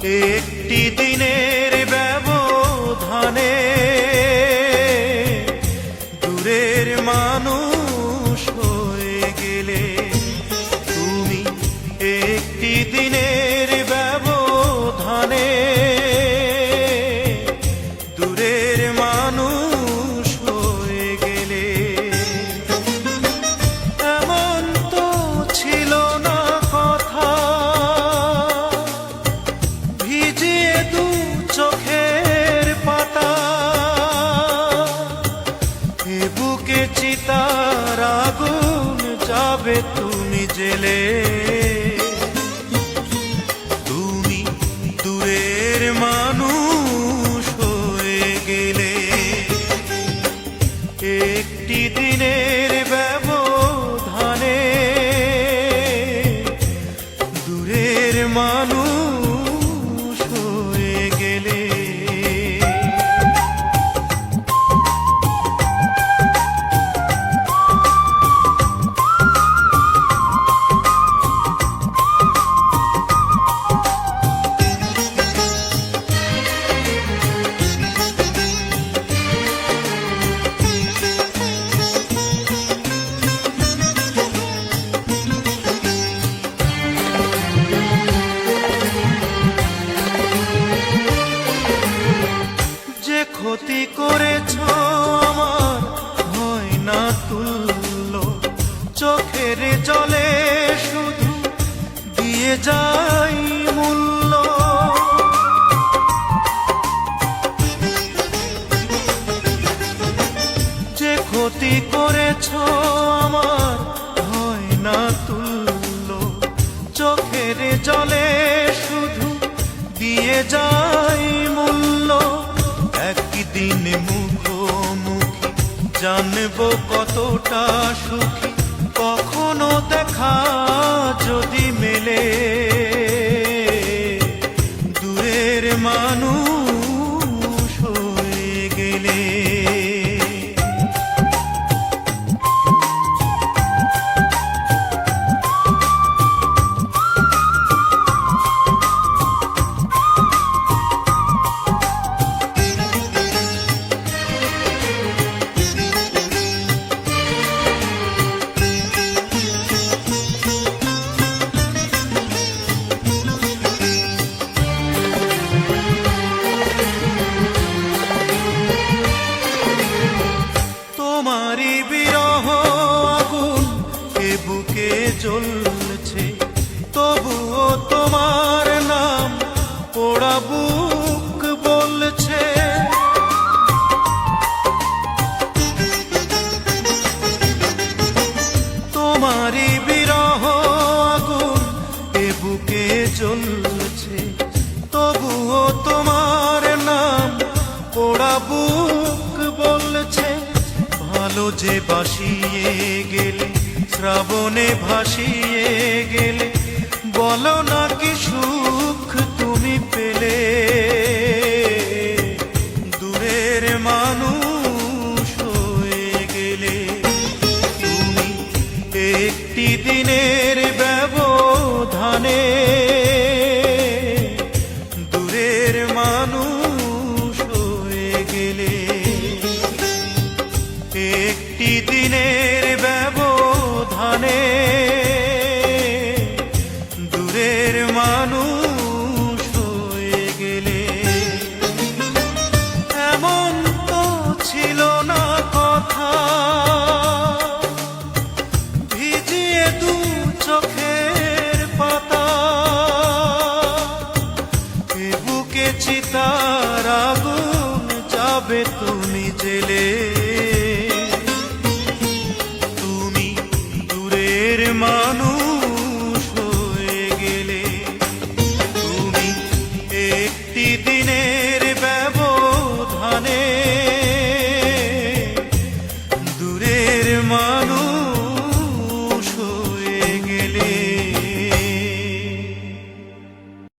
একটি দিনের ব্যবধানে দূরের মানুষ হয়ে গেলে তুমি। একটি দিনের ব্যবধানে দূরের মানুষ হয়ে গেলে। এমন তো ছিল না কথা ভিজিয়ে দু চোখের পাতা, এ বুকে চিতার আগুন যাবে তুমি জেলে। তুমি দূরের মানুষ হয়ে গেলে। একটি দিনের ব্যবধানে দূরের মানুষ হয়ে গেলে। ক্ষতি করেছ আমার হয় না তুল্য, চোখের জলে শুধু দিয়ে যাই মূল্য। যে ক্ষতি করেছ আমার হয় না তুল্য, চোখের জলে শুধু দিয়ে যাই মূল্য। একদিন মুখোমুখি জানবো কতটা সুখী, কখনো দেখা যদি মেলে। দূরের মানুষ হয়ে গেলে। তোমারই বিরহ আগুন এ বুকে জ্বলছে, তবুও তোমার নাম পোড়া বুক বলছে। তোমারই বিরহ আগুন এ বুকে জ্বলছে, তবুও তোমার নাম পোড়া বুক বলছে। ভালো যে বাসিয়ে গেলে, শ্রাবণে ভাসিয়ে গেলে, বলো না কি সুখ তুমি পেলে। দূরের মানুষ হয়ে গেলে। তুমি একটি দিনের ব্যবধানে দূরের মানুষ হয়ে গেলে। একটি দিনের ব্যবধানে দূরের মানুষ